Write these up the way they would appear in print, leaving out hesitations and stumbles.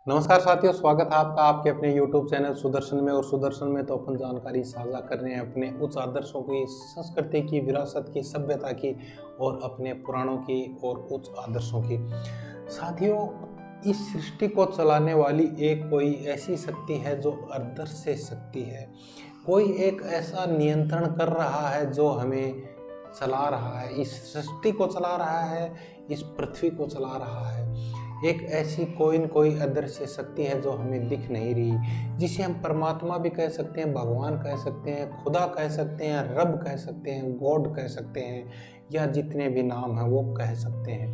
नमस्कार साथियों, स्वागत है आपका आपके अपने YouTube चैनल सुदर्शन में। और सुदर्शन में तो अपन जानकारी साझा कर रहे हैं अपने उच्च आदर्शों की, संस्कृति की, विरासत की, सभ्यता की और अपने पुराणों की और उच्च आदर्शों की। साथियों, इस सृष्टि को चलाने वाली एक कोई ऐसी शक्ति है जो अदृश्य शक्ति है। कोई एक ऐसा नियंत्रण कर रहा है जो हमें चला रहा है, इस सृष्टि को चला रहा है, इस पृथ्वी को चला रहा है। एक ऐसी कोई अदृश्य शक्ति है जो हमें दिख नहीं रही, जिसे हम परमात्मा भी कह सकते हैं, भगवान कह सकते हैं, खुदा कह सकते हैं, रब कह सकते हैं, गॉड कह सकते हैं, या जितने भी नाम हैं वो कह सकते हैं।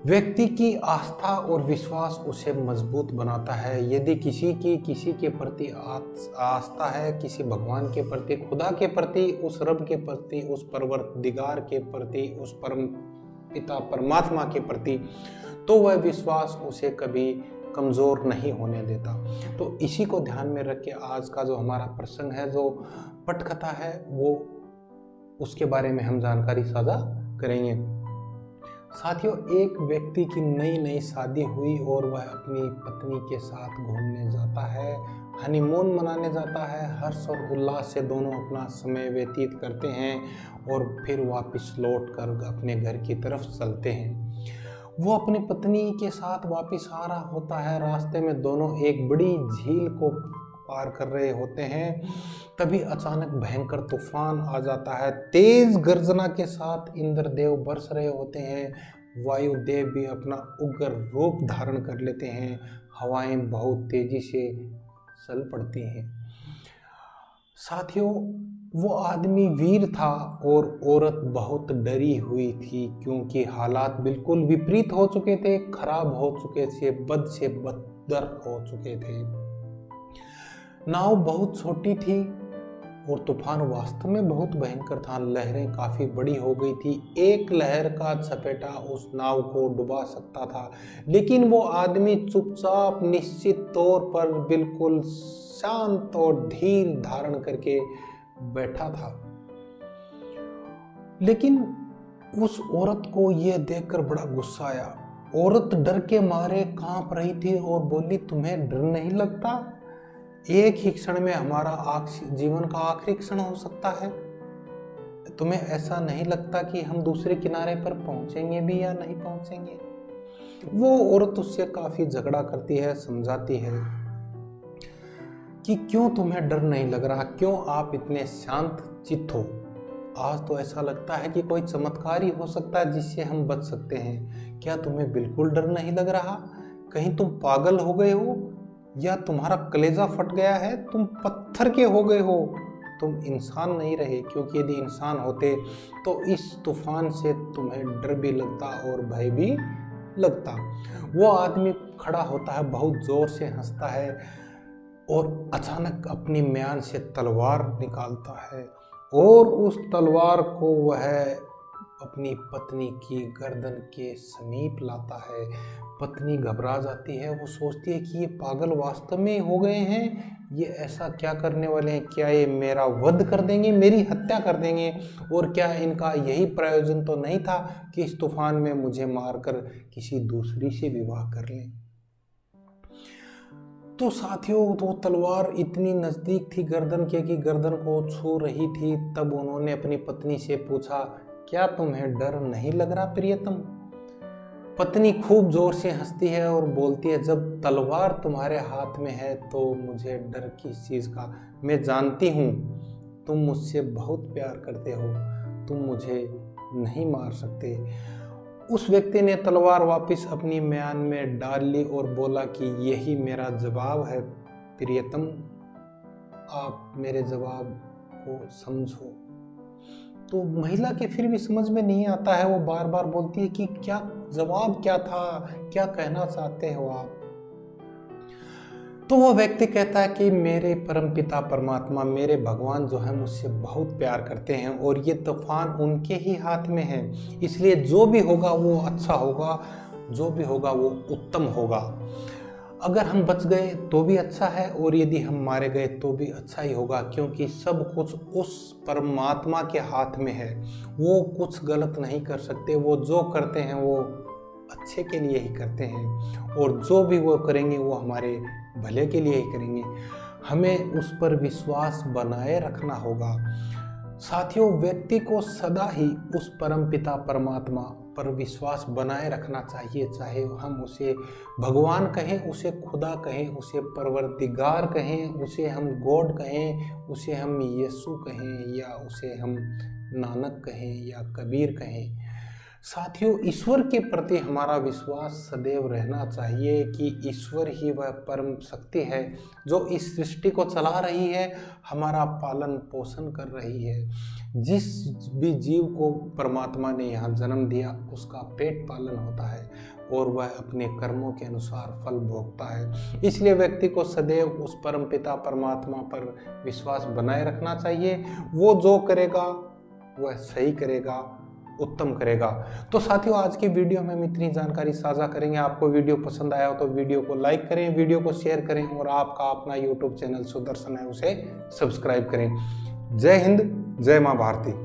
व्यक्ति की आस्था और विश्वास उसे मजबूत बनाता है। यदि किसी के प्रति आस्था है, किसी भगवान के प्रति, खुदा के प्रति, उस रब के प्रति, उस परवरदिगार के प्रति, उस परम पिता परमात्मा के प्रति, तो वह विश्वास उसे कभी कमज़ोर नहीं होने देता। तो इसी को ध्यान में रख के आज का जो हमारा प्रसंग है, जो पटकथा है, वो उसके बारे में हम जानकारी साझा करेंगे। साथियों, एक व्यक्ति की नई शादी हुई और वह अपनी पत्नी के साथ घूमने जाता है, हनीमून मनाने जाता है। हर्ष और उल्लास से दोनों अपना समय व्यतीत करते हैं और फिर वापस लौट कर अपने घर की तरफ चलते हैं। वो अपनी पत्नी के साथ वापस आ रहा होता है। रास्ते में दोनों एक बड़ी झील को पार कर रहे होते हैं। तभी अचानक भयंकर तूफान आ जाता है। तेज गर्जना के साथ इंद्रदेव बरस रहे होते हैं। वायुदेव भी अपना उग्र रूप धारण कर लेते हैं। हवाएं बहुत तेजी से चल पड़ती हैं। साथियों, वो आदमी वीर था और औरत बहुत डरी हुई थी, क्योंकि हालात बिल्कुल विपरीत हो चुके थे, खराब हो चुके थे, बद से बदतर हो चुके थे। नाव बहुत छोटी थी और तूफान वास्तव में बहुत भयंकर था। लहरें काफी बड़ी हो गई थी। एक लहर का झपेटा उस नाव को डुबा सकता था, लेकिन वो आदमी चुपचाप, निश्चित तौर पर बिल्कुल शांत और धीर धारण करके बैठा था। लेकिन उस औरत को यह देखकर बड़ा गुस्सा आया। औरत डर के मारे कांप रही थी और बोली, तुम्हें डर नहीं लगता? एक ही क्षण में हमारा जीवन का आखिरी क्षण हो सकता है। तुम्हें ऐसा नहीं लगता कि हम दूसरे किनारे पर पहुंचेंगे भी या नहीं पहुंचेंगे? वो औरत उससे काफी झगड़ा करती है, समझाती है कि क्यों तुम्हें डर नहीं लग रहा, क्यों आप इतने शांत चित्त हो। आज तो ऐसा लगता है कि कोई चमत्कार ही हो सकता है जिससे हम बच सकते हैं। क्या तुम्हें बिल्कुल डर नहीं लग रहा? कहीं तुम पागल हो गए हो या तुम्हारा कलेजा फट गया है? तुम पत्थर के हो गए हो, तुम इंसान नहीं रहे। क्योंकि यदि इंसान होते तो इस तूफान से तुम्हें डर भी लगता और भय भी लगता। वो आदमी खड़ा होता है, बहुत जोर से हंसता है और अचानक अपनी म्यान से तलवार निकालता है और उस तलवार को वह अपनी पत्नी की गर्दन के समीप लाता है। पत्नी घबरा जाती है। वो सोचती है कि ये पागल वास्तव में हो गए हैं, ये ऐसा क्या करने वाले हैं? क्या ये मेरा वध कर देंगे, मेरी हत्या कर देंगे? और क्या इनका यही प्रयोजन तो नहीं था कि इस तूफान में मुझे मारकर किसी दूसरी से विवाह कर लें? तो साथियों, वो तलवार इतनी नजदीक थी गर्दन के कि गर्दन को छू रही थी। तब उन्होंने अपनी पत्नी से पूछा, क्या तुम्हें डर नहीं लग रहा प्रियतम? पत्नी खूब जोर से हंसती है और बोलती है, जब तलवार तुम्हारे हाथ में है तो मुझे डर किस चीज का? मैं जानती हूँ तुम मुझसे बहुत प्यार करते हो, तुम मुझे नहीं मार सकते। उस व्यक्ति ने तलवार वापस अपनी म्यान में डाल ली और बोला कि यही मेरा जवाब है प्रियतम, आप मेरे जवाब को समझो। तो महिला के फिर भी समझ में नहीं आता है। वो बार बार बोलती है कि क्या जवाब क्या था, क्या कहना चाहते हो आप? तो वो व्यक्ति कहता है कि मेरे परमपिता परमात्मा, मेरे भगवान जो है मुझसे बहुत प्यार करते हैं और ये तूफान उनके ही हाथ में है, इसलिए जो भी होगा वो अच्छा होगा, जो भी होगा वो उत्तम होगा। अगर हम बच गए तो भी अच्छा है और यदि हम मारे गए तो भी अच्छा ही होगा, क्योंकि सब कुछ उस परमात्मा के हाथ में है। वो कुछ गलत नहीं कर सकते, वो जो करते हैं वो अच्छे के लिए ही करते हैं और जो भी वो करेंगे वो हमारे भले के लिए ही करेंगे। हमें उस पर विश्वास बनाए रखना होगा। साथियों, व्यक्ति को सदा ही उस परमपिता परमात्मा पर विश्वास बनाए रखना चाहिए, चाहे हम उसे भगवान कहें, उसे खुदा कहें, उसे परवरदिगार कहें, उसे हम गॉड कहें, उसे हम यीशु कहें, या उसे हम नानक कहें या कबीर कहें। साथियों, ईश्वर के प्रति हमारा विश्वास सदैव रहना चाहिए कि ईश्वर ही वह परम शक्ति है जो इस सृष्टि को चला रही है, हमारा पालन पोषण कर रही है। जिस भी जीव को परमात्मा ने यहाँ जन्म दिया उसका पेट पालन होता है और वह अपने कर्मों के अनुसार फल भोगता है। इसलिए व्यक्ति को सदैव उस परम पिता परमात्मा पर विश्वास बनाए रखना चाहिए। वो जो करेगा वह सही करेगा, उत्तम करेगा। तो साथियों, आज की वीडियो में हम इतनी जानकारी साझा करेंगे। आपको वीडियो पसंद आया हो तो वीडियो को लाइक करें, वीडियो को शेयर करें और आपका अपना यूट्यूब चैनल सुदर्शन है उसे सब्सक्राइब करें। जय हिंद, जय मां भारती।